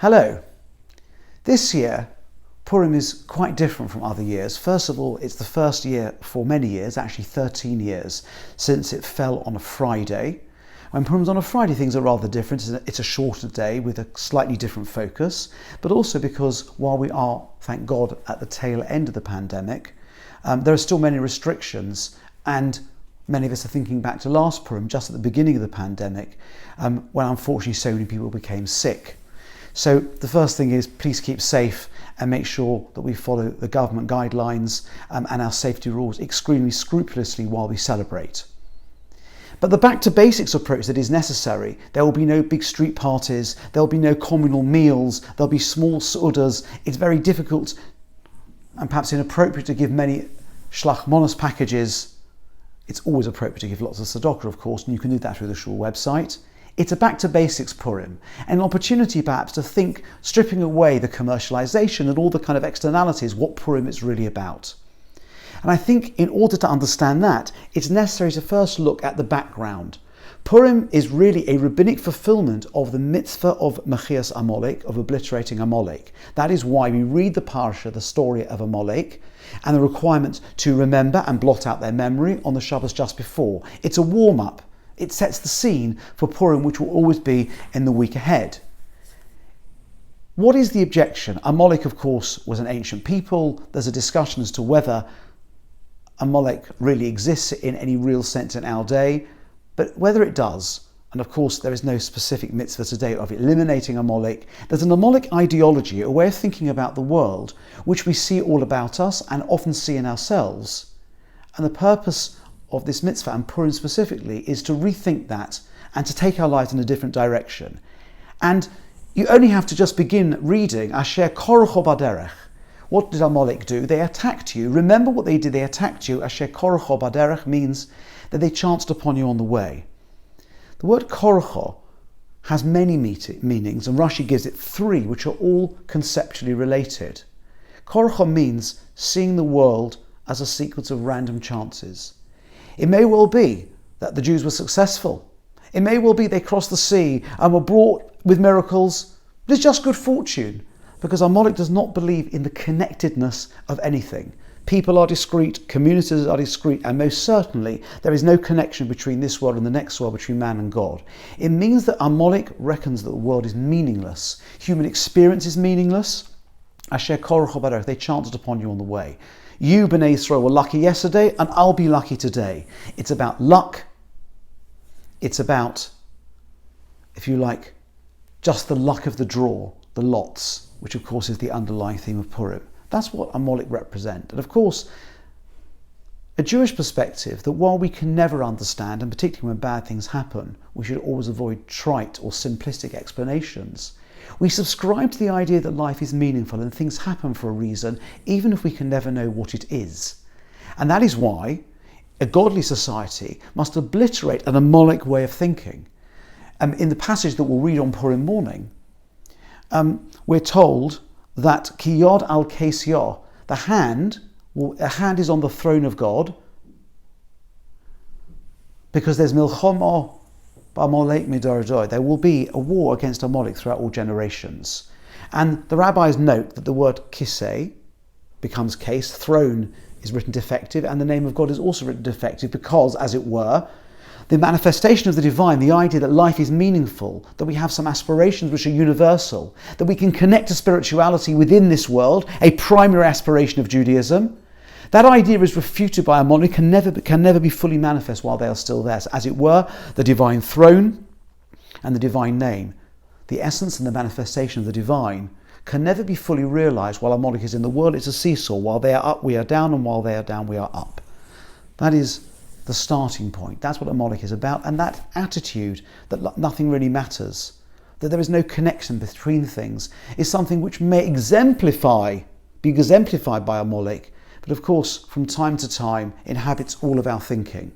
Hello. This year, Purim is quite different from other years. First of all, it's the first year for many years, actually 13 years, since it fell on a Friday. When Purim's on a Friday, things are rather different. It's a shorter day with a slightly different focus, but also because while we are, thank God, at the tail end of the pandemic, there are still many restrictions, and many of us are thinking back to last Purim, just at the beginning of the pandemic, when unfortunately so many people became sick. So the first thing is please keep safe and make sure that we follow the government guidelines and our safety rules extremely scrupulously while we celebrate. But the back to basics approach that is necessary, there will be no big street parties, there will be no communal meals, there'll be small sudas. It's very difficult and perhaps inappropriate to give many shlach monos packages. It's always appropriate to give lots of tzedakah, of course, and you can do that through the shul website. It's a back to basics Purim, an opportunity perhaps to think, stripping away the commercialization and all the kind of externalities, what Purim is really about. And I think in order to understand that, it's necessary to first look at the background. Purim is really a rabbinic fulfillment of the mitzvah of Mechias Amalek, of obliterating Amalek. That is why we read the parsha, the story of Amalek, and the requirement to remember and blot out their memory on the Shabbos just before. It's a warm-up. It sets the scene for Purim, which will always be in the week ahead. What is the objection? Amalek, of course, was an ancient people. There's a discussion as to whether Amalek really exists in any real sense in our day, but whether it does, and of course there is no specific mitzvah today of eliminating Amalek, there's an Amalek ideology, a way of thinking about the world, which we see all about us and often see in ourselves. And the purpose of this mitzvah, and Purim specifically, is to rethink that and to take our lives in a different direction. And you only have to just begin reading Asher Korocho Baderech. What did Amalek do? They attacked you. Remember what they did. They attacked you. Asher Korocho Baderech means that they chanced upon you on the way. The word Korocho has many meanings, and Rashi gives it three, which are all conceptually related. Korocho means seeing the world as a sequence of random chances. It may well be that the Jews were successful. It may well be they crossed the sea and were brought with miracles. But it's just good fortune, because Amalek does not believe in the connectedness of anything. People are discrete, communities are discrete, and most certainly there is no connection between this world and the next world, between man and God. It means that Amalek reckons that the world is meaningless. Human experience is meaningless. Asher Korocho Baderech, they chanced upon you on the way. You, Bnei Yisrael, were lucky yesterday, and I'll be lucky today. It's about luck. It's about, if you like, just the luck of the draw, the lots, which of course is the underlying theme of Purim. That's what Amalek represent. And of course, a Jewish perspective that while we can never understand, and particularly when bad things happen, we should always avoid trite or simplistic explanations. We subscribe to the idea that life is meaningful and things happen for a reason, even if we can never know what it is. And that is why a godly society must obliterate an Amalek way of thinking. In the passage that we'll read on Purim morning, we're told that ki yod al keis yah, the hand is on the throne of God, because there's milchama b'Amalek midor dor. There will be a war against Amalek throughout all generations. And the rabbis note that the word kisei becomes case, throne is written defective, and the name of God is also written defective because, as it were, the manifestation of the divine, the idea that life is meaningful, that we have some aspirations which are universal, that we can connect to spirituality within this world, a primary aspiration of Judaism, that idea is refuted by Amalek, can never be fully manifest while they are still there. So, as it were, the divine throne and the divine name, the essence and the manifestation of the divine, can never be fully realized while Amalek is in the world. It's a seesaw. While they are up, we are down, and while they are down, we are up. That is the starting point. That's what Amalek is about, and that attitude that nothing really matters, that there is no connection between things, is something which may be exemplified by Amalek, but of course from time to time inhabits all of our thinking.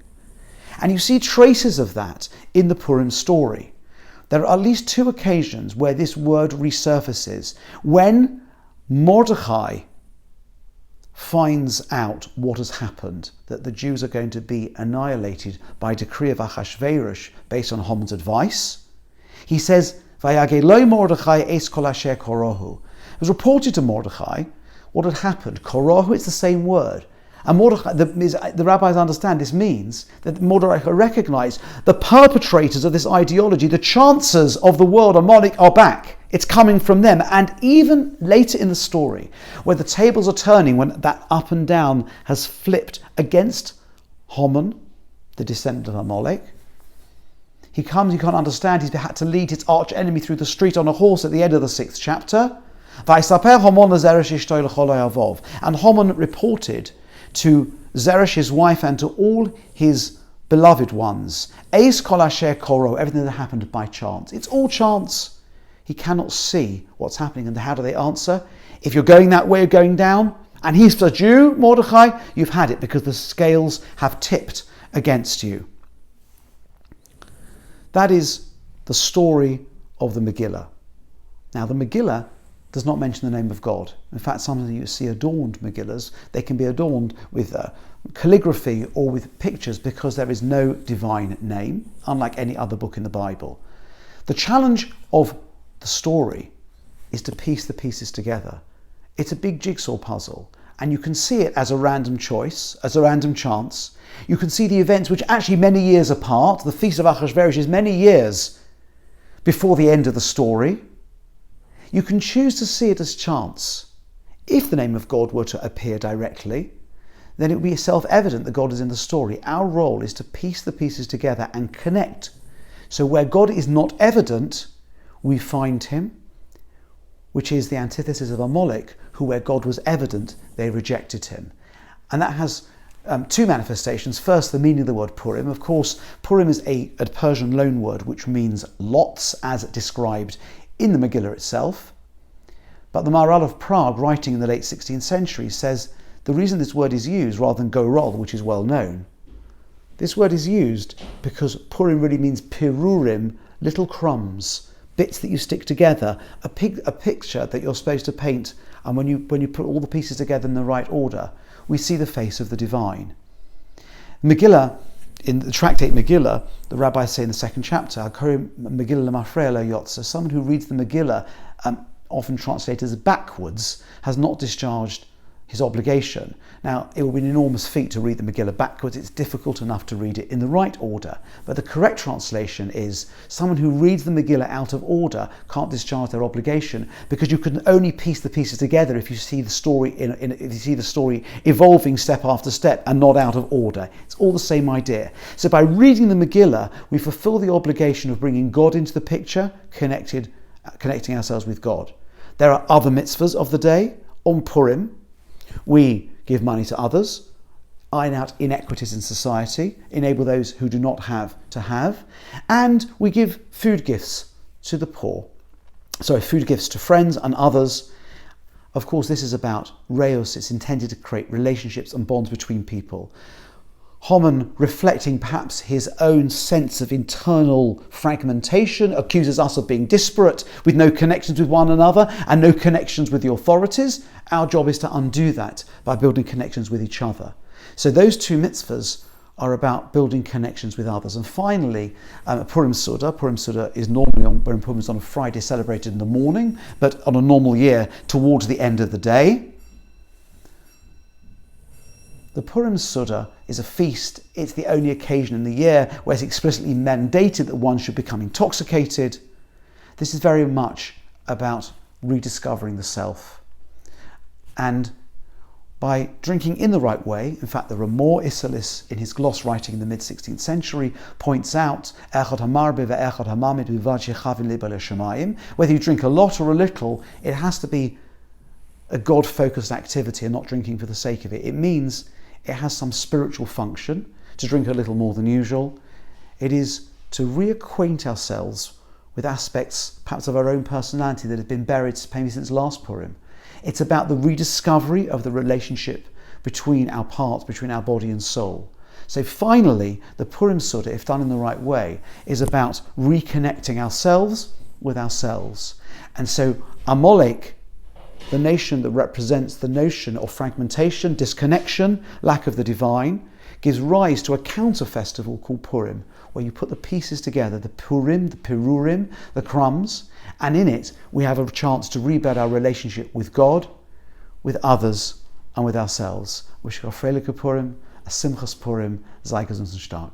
And you see traces of that in the Purim story. There are at least two occasions where this word resurfaces. When Mordechai finds out what has happened, that the Jews are going to be annihilated by decree of Achashverosh based on Haman's advice, he says, Vayage lo Mordechai es kol asher korohu. It was reported to Mordechai what had happened. Korohu, it's the same word. And Mordechai, the rabbis understand this means that Mordechai recognized the perpetrators of this ideology, the chancers of the world, Amalek, are back. It's coming from them. And even later in the story, where the tables are turning, when that up and down has flipped against Haman, the descendant of Amalek, he comes, he can't understand, he's had to lead his arch enemy through the street on a horse at the end of the 6th chapter. And Haman reported to Zeresh, his wife, and to all his beloved ones, Eis kol asher koro, everything that happened by chance. It's all chance. He cannot see what's happening. And how do they answer? If you're going that way or going down, and he's a Jew, Mordechai, you've had it, because the scales have tipped against you. That is the story of the Megillah. Now, the Megillah does not mention the name of God. In fact, some of you see adorned Megillahs, they can be adorned with calligraphy or with pictures because there is no divine name, unlike any other book in the Bible. The challenge of the story is to piece the pieces together. It's a big jigsaw puzzle, and you can see it as a random choice, as a random chance. You can see the events which actually many years apart. The Feast of Achashverosh is many years before the end of the story. You can choose to see it as chance. If the name of God were to appear directly, then it would be self-evident that God is in the story. Our role is to piece the pieces together and connect. So where God is not evident, we find him, which is the antithesis of Amalek, who where God was evident, they rejected him. And that has two manifestations. First, the meaning of the word Purim. Of course, Purim is a Persian loanword which means lots, as described in the Megillah itself. But the Maharal of Prague, writing in the late 16th century, says the reason this word is used rather than gorol, which is well known, this word is used because Purim really means pirurim, little crumbs, bits that you stick together, a picture that you're supposed to paint, and when you put all the pieces together in the right order, we see the face of the divine. Megillah, in the tractate Megillah, the rabbis say in the 2nd chapter, Megillah lemafreya lo yotza, someone who reads the Megillah, often translated as backwards, has not discharged his obligation. Now, it will be an enormous feat to read the Megillah backwards. It's difficult enough to read it in the right order. But the correct translation is someone who reads the Megillah out of order can't discharge their obligation, because you can only piece the pieces together if you see the story if you see the story evolving step after step and not out of order. It's all the same idea. So by reading the Megillah, we fulfill the obligation of bringing God into the picture, connecting ourselves with God. There are other mitzvahs of the day. On Purim, we give money to others, iron out inequities in society, enable those who do not have to have, and we give food gifts to the poor. So food gifts to friends and others. Of course, this is about reos. It's intended to create relationships and bonds between people. Haman, reflecting perhaps his own sense of internal fragmentation, accuses us of being disparate, with no connections with one another and no connections with the authorities. Our job is to undo that by building connections with each other. So those two mitzvahs are about building connections with others. And finally, Purim Suda. Purim Suda is normally when Purim is on a Friday, celebrated in the morning, but on a normal year towards the end of the day. The Purim Suda is a feast. It's the only occasion in the year where it's explicitly mandated that one should become intoxicated. This is very much about rediscovering the self. And by drinking in the right way, in fact, the Ramor Isalis, in his gloss writing in the mid-16th century, points out whether you drink a lot or a little, it has to be a God-focused activity and not drinking for the sake of it. It means it has some spiritual function to drink a little more than usual. It is to reacquaint ourselves with aspects perhaps of our own personality that have been buried maybe since last Purim. It's about the rediscovery of the relationship between our parts, between our body and soul. So finally, the Purim Suda, if done in the right way, is about reconnecting ourselves with ourselves. And so Amalek, the nation that represents the notion of fragmentation, disconnection, lack of the divine, gives rise to a counter festival called Purim, where you put the pieces together, the Purim, the Pirurim, the crumbs, and in it we have a chance to rebuild our relationship with God, with others, and with ourselves. Wish you a Freiliche Purim, a Simchas Purim, sei gesund und stark.